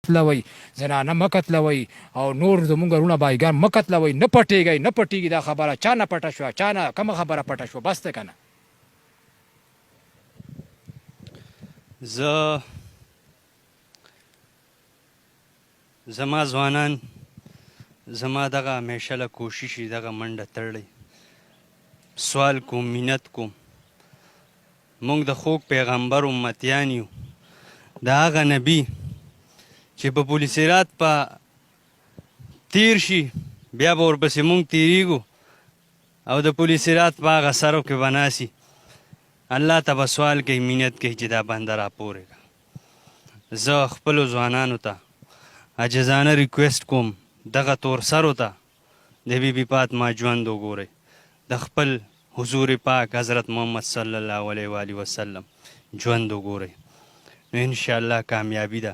قتلوئ زنانه مه قتلوئ او نور زمونږ وروڼه بایګان مه قتلوئ نه پټېږئ نه پټېږي دا خبره چا نه پټه شوه چا نه کومه خبره پټه شوه بس دی که نه زما ځوانان زما دغه همیشه له کوشش یې دغه منډه تړلی سوال کوم منت کوم موږ د خوږ پیغمبر امتیان یو د هغه نبي چې په پولیسرات په تیر شي بیا به ورپسې موږ تیریږو او د پولیسرات په هغه سرو کې به ناسي الله ته به سوال کوي منت کوي چې دا بنده راپورې کړه زه خپلو ځوانانو ته عاجزانه ریکویسټ کوم دغه تور سرو ته د بی بی فاطمه ژوند وګورئ د خپل حضور پاک حضرت محمد صلی الله علیه و آله وسلم ژوند وګورئ نو انشاءالله کامیابي ده